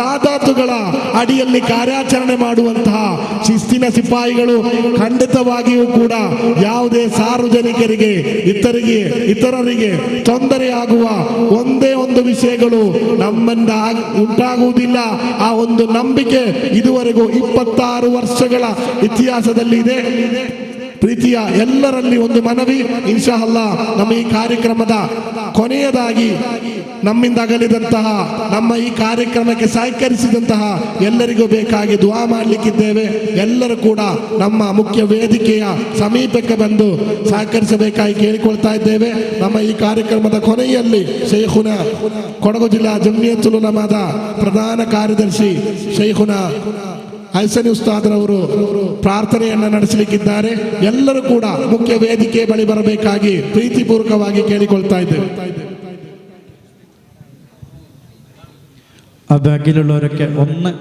ಸಾದಾತುಗಳ ಅಡಿಯಲ್ಲಿ ಕಾರ್ಯಾಚರಣೆ ಮಾಡುವಂತಹ ಶಿಸ್ತಿನ ಸಿಪಾಯಿಗಳು ಖಂಡಿತವಾಗಿಯೂ ಕೂಡ ಯಾವುದೇ ಸಾರ್ವಜನಿಕರಿಗೆ ಇತರರಿಗೆ ತೊಂದರೆಯಾಗುವ ಒಂದೇ ಒಂದು ವಿಷಯಗಳು ನಮ್ಮಿಂದ ಉಂಟಾಗುವುದಿಲ್ಲ. ಆ ಒಂದು ನಂಬಿಕೆ ಇದುವರೆಗೂ 26 ವರ್ಷಗಳ ಇತಿಹಾಸದಲ್ಲಿ ಇದೆ. ಪ್ರೀತಿಯ ಎಲ್ಲರಲ್ಲಿ ಒಂದು ಮನವಿ, ಇನ್ಶಾ ಅಲ್ಲಾ ನಮ್ಮ ಈ ಕಾರ್ಯಕ್ರಮದ ಕೊನೆಯದಾಗಿ ನಮ್ಮಿಂದ ಅಗಲಿದಂತಹ, ನಮ್ಮ ಈ ಕಾರ್ಯಕ್ರಮಕ್ಕೆ ಸಹಕರಿಸಿದಂತಹ ಎಲ್ಲರಿಗೂ ಬೇಕಾಗಿ ದುಆ ಮಾಡಲಿಕ್ಕಿದ್ದೇವೆ. ಎಲ್ಲರೂ ಕೂಡ ನಮ್ಮ ಮುಖ್ಯ ವೇದಿಕೆಯ ಸಮೀಪಕ್ಕೆ ಬಂದು ಸಹಕರಿಸಬೇಕಾಗಿ ಕೇಳಿಕೊಳ್ತಾ ಇದ್ದೇವೆ. ನಮ್ಮ ಈ ಕಾರ್ಯಕ್ರಮದ ಕೊನೆಯಲ್ಲಿ ಶೈಖುನಾ ಕೊಡಗು ಜಿಲ್ಲಾ ಜಮಿಯತುಲ್ ಉಲಮಾದ ಪ್ರಧಾನ ಕಾರ್ಯದರ್ಶಿ ಶೈಖುನಾ ಹಸನಿ ಉಸ್ತಾದ್ರವರು ಪ್ರಾರ್ಥನೆಯನ್ನು ನಡೆಸಲಿಕ್ಕಿದ್ದಾರೆ. ಎಲ್ಲರೂ ಕೂಡ ಮುಖ್ಯ ವೇದಿಕೆ ಬಳಿ ಬರಬೇಕಾಗಿ ಪ್ರೀತಿಪೂರ್ವಕವಾಗಿ ಕೇಳಿಕೊಳ್ತಾ ಇದ್ದೇವೆ. ആ ബാഗിലുള്ളവരൊക്കെ ഒന്ന്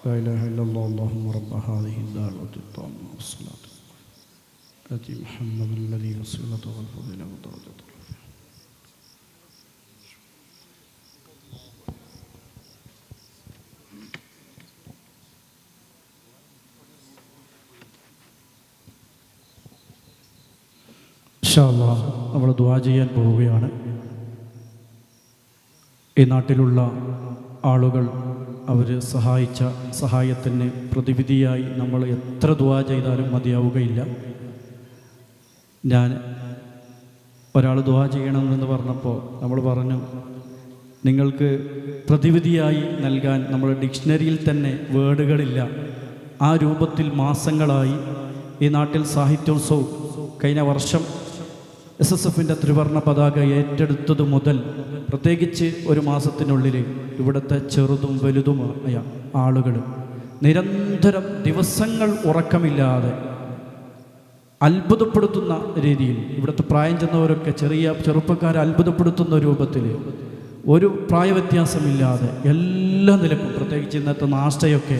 لا إله إلا الله اللهم رب هذه الدعوة التامة والصلاة التي محمد الذي وسيلة والفضيلة ودرجة الرفيع. ഇൻഷാ അല്ലാഹ് നമ്മൾ ദുആ ചെയ്യാൻ പോവുകയാണ്. ഈ നാട്ടിലുള്ള ആളുകൾ അവർ സഹായിച്ച സഹായത്തിന് പ്രതിവിധിയായി നമ്മൾ എത്ര ദുആ ചെയ്താലും മതിയാവുകയില്ല. ഞാൻ ഒരാൾ ദുആ ചെയ്യണമെന്ന് പറഞ്ഞപ്പോൾ നമ്മൾ പറഞ്ഞു, നിങ്ങൾക്ക് പ്രതിവിധിയായി നൽകാൻ നമ്മൾ ഡിക്ഷണറിയിൽ തന്നെ വേർഡുകളില്ല. ആ രൂപത്തിൽ മാസങ്ങളായി ഈ നാട്ടിൽ സാഹിത്യോത്സവം കഴിഞ്ഞ വർഷം SSFൻ്റെ ത്രിവർണ്ണ പതാക ഏറ്റെടുത്തതു മുതൽ പ്രത്യേകിച്ച് ഒരു മാസത്തിനുള്ളിൽ ഇവിടുത്തെ ചെറുതും വലുതുമായ ആളുകൾ നിരന്തരം ദിവസങ്ങൾ ഉറക്കമില്ലാതെ അത്ഭുതപ്പെടുത്തുന്ന രീതിയിൽ ഇവിടുത്തെ പ്രായം ചെന്നവരൊക്കെ ചെറുപ്പക്കാരെ അത്ഭുതപ്പെടുത്തുന്ന രൂപത്തിൽ ഒരു പ്രായവ്യത്യാസമില്ലാതെ എല്ലാ നിലക്കും, പ്രത്യേകിച്ച് ഇന്നത്തെ നാഷ്ടയൊക്കെ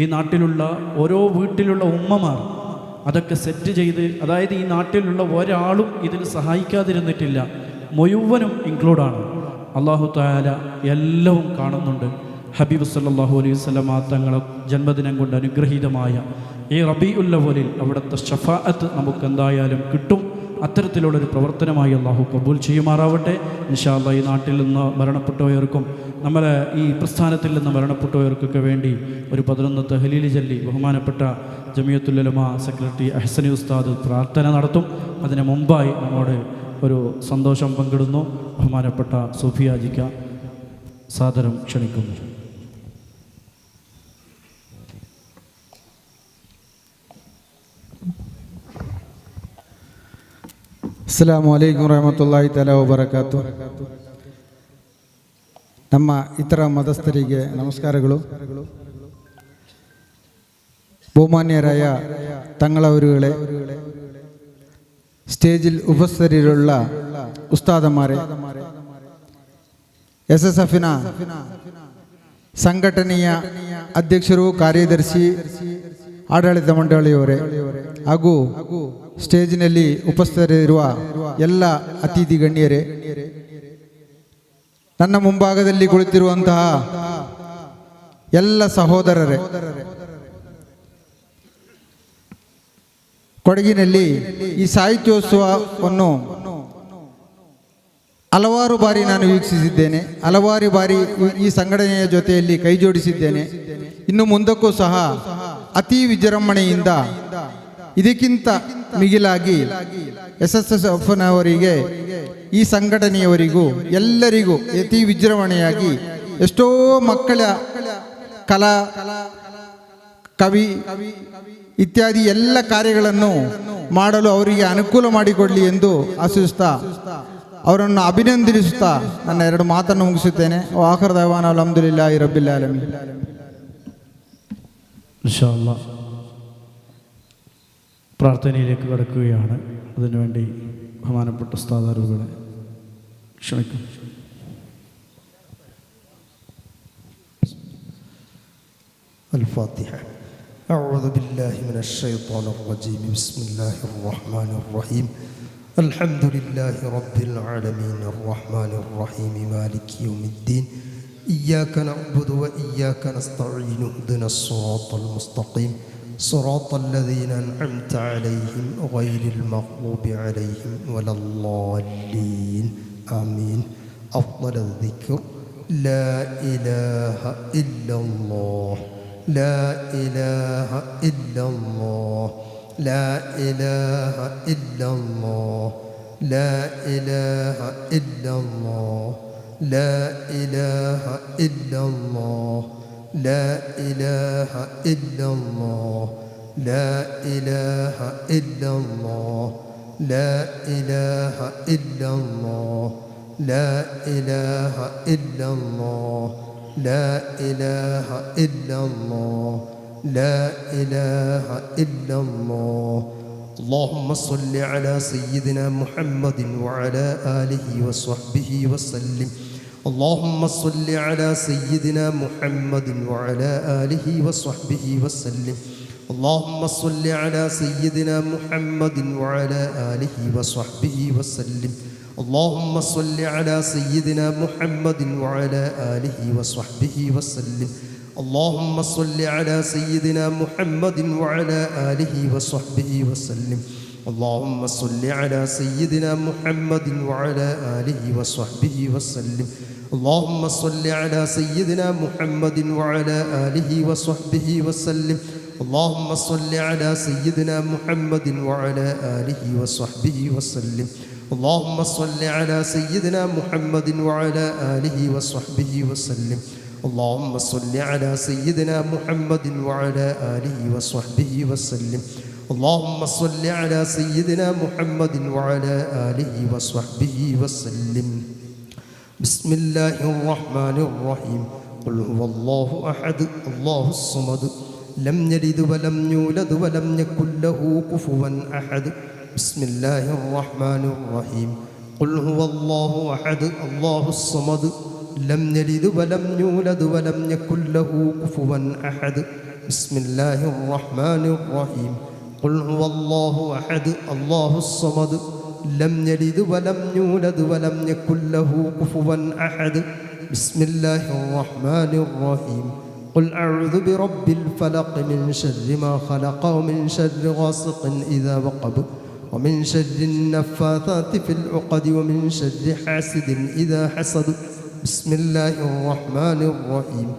ഈ നാട്ടിലുള്ള ഓരോ വീട്ടിലുള്ള ഉമ്മമാർ അതൊക്കെ സെറ്റ് ചെയ്ത്, അതായത് ഈ നാട്ടിലുള്ള ഒരാളും ഇതിൽ സഹായിക്കാതിരുന്നിട്ടില്ല, മുഴുവനും ഇൻക്ലൂഡാണ്. അല്ലാഹു തആല എല്ലാം കാണുന്നുണ്ട്. ഹബീബ് സല്ലല്ലാഹു അലൈഹി വസല്ലം തങ്ങളെ ജന്മദിനം കൊണ്ട് അനുഗ്രഹീതമായ ഈ റബീഉൽ അവ്വലിൽ അവിടുത്തെ ശഫാഅത്ത് നമുക്ക് എന്തായാലും കിട്ടും. അത്തരത്തിലുള്ളൊരു പ്രവർത്തനമായി അള്ളാഹു കബൂൽ ചെയ്യുമാറാവട്ടെ. ഇൻഷാ അല്ലാഹ് ഈ നാട്ടിൽ നിന്ന് മരണപ്പെട്ടവർക്കും നമ്മളെ ഈ പ്രസ്ഥാനത്തിൽ നിന്ന് മരണപ്പെട്ടവർക്കൊക്കെ വേണ്ടി ഒരു 11 തഹ്ലീൽ ചൊല്ലി ബഹുമാനപ്പെട്ട ജമിയത്തുൽ ഉലമ സെക്രട്ടറി അഹ്സനി ഉസ്താദ് പ്രാർത്ഥന നടത്തും. അതിന് മുമ്പായി നമ്മോട് ഒരു സന്തോഷം പങ്കിടുന്നു. ബഹുമാനപ്പെട്ട സൂഫിയാജിക്ക സാദരം ക്ഷണിക്കുന്നു. ಅಸ್ಸಲಾಮು ಅಲೈಕುಂ ವರಹಮತುಲ್ಲಾಹಿ ತಆಲಾ ವಬರಕಾತು. ನಮ್ಮ ಇತರ ಮತಸ್ಥರಿಗೆ ನಮಸ್ಕಾರಗಳು. ബഹുമാന്യരായ തങ്ങളവരുകളെ, സ്റ്റേജിൽ ഉപസ്ഥിതരിലുള്ള ഉസ്താദന്മാരെ, SSF ಸಂಘಟನೆಯ ಅಧ್ಯಕ್ಷರು, ಕಾರ್ಯದರ್ಶಿ, ಆಡಳಿತ ಮಂಡಳಿಯವರೇ ಹಾಗೂ ಸ್ಟೇಜಿನಲ್ಲಿ ಉಪಸ್ಥಿತರಿರುವ ಎಲ್ಲ ಅತಿಥಿ ಗಣ್ಯರೇ, ನನ್ನ ಮುಂಭಾಗದಲ್ಲಿ ಕುಳಿತಿರುವಂತಹ ಎಲ್ಲ ಸಹೋದರರೇ, ಕೊಡಗಿನಲ್ಲಿ ಈ ಸಾಹಿತ್ಯೋತ್ಸವವನ್ನು ಹಲವಾರು ಬಾರಿ ನಾನು ವೀಕ್ಷಿಸಿದ್ದೇನೆ. ಹಲವಾರು ಬಾರಿ ಈ ಸಂಘಟನೆಯ ಜೊತೆಯಲ್ಲಿ ಕೈ ಜೋಡಿಸಿದ್ದೇನೆ. ಇನ್ನು ಮುಂದಕ್ಕೂ ಸಹ ಅತಿ ವಿಜೃಂಭಣೆಯಿಂದ ಇದಕ್ಕಿಂತ ಮಿಗಿಲಾಗಿ SSFನವರಿಗೆ, ಈ ಸಂಘಟನೆಯವರಿಗೂ ಎಲ್ಲರಿಗೂ ಅತಿ ವಿಜೃಂಭಣೆಯಾಗಿ ಎಷ್ಟೋ ಮಕ್ಕಳ ಕಲಾ, ಕವಿ ಇತ್ಯಾದಿ ಎಲ್ಲ ಕಾರ್ಯಗಳನ್ನು ಮಾಡಲು ಅವರಿಗೆ ಅನುಕೂಲ ಮಾಡಿಕೊಡಲಿ ಎಂದು ಆಶಿಸುತ್ತಾ, ಅವರನ್ನು ಅಭಿನಂದಿಸುತ್ತಾ ನನ್ನ 2 ಮಾತನ್ನು ಮುಗಿಸುತ್ತೇನೆ. ಆಖಿರ್ ದಅವಾನಾ ಅಲ್ಹಮ್ದುಲಿಲ್ಲಾಹಿ ರಬ್ಬಿಲ್ ಆಲಮೀನ್. ഇൻഷാ അല്ലാഹ് പ്രാർത്ഥനയിലേക്ക് കടക്കുകയാണ്. അതിനുവേണ്ടി ബഹുമാനപ്പെട്ട ഉസ്താദുകളെ ക്ഷണിക്കും. الفاتحة. أعوذ بالله من الشيطان الرجيم. بسم الله الرحمن الرحيم. الحمد لله رب العالمين الرحمن الرحيم مالك يوم الدين. إياك نعبد وإياك نستعين. اهدنا الصراط المستقيم صراط الذين أنعمت عليهم غير المغضوب عليهم ولا الضالين. آمين. أفضل الذكر لا إله إلا الله، لا إله إلا الله، لا إله إلا الله، لا إله إلا الله، لا إله إلا الله، لا إله إلا الله، لا إله إلا الله، لا إله إلا الله، لا إله إلا الله، لا إله إلا الله، لا إله إلا الله. اللهم صل على سيدنا محمد وعلى آله وصحبه وسلم. اللهم صل على سيدنا محمد وعلى آله وصحبه وسلم. اللهم صل على سيدنا محمد وعلى آله وصحبه وسلم. اللهم صل على سيدنا محمد وعلى آله وصحبه وسلم. اللهم صل على سيدنا محمد وعلى آله وصحبه وسلم. اللهم صل على سيدنا محمد وعلى آله وصحبه وسلم. اللهم صل على سيدنا محمد وعلى آله وصحبه وسلم. اللهم صل على سيدنا محمد وعلى آله وصحبه وسلم. اللهم صل على سيدنا محمد وعلى آله وصحبه وسلم. اللهم صل على سيدنا محمد وعلى آله وصحبه وسلم. اللهم صل على سيدنا محمد وعلى آله وصحبه وسلم. بسم الله الرحمن الرحيم. قل هو الله أحد الله الصمد لم يلد ولم يولد ولم يكن له كفوا أحد. بسم الله الرحمن الرحيم. قل هو الله أحد الله الصمد لم يلد ولم يولد ولم يكن له كفوا أحد. بسم الله الرحمن الرحيم. قل هو الله أحد الله الصمد لم يلد ولم يولد ولم يكن له كفوا أحد. بسم الله الرحمن الرحيم. قل أعوذ برب الفلق من شر ما خلق ومن شر غاسق إذا وقب ومن شر النفاثات في العقد ومن شر حاسد إذا حسد. بسم الله الرحمن الرحيم.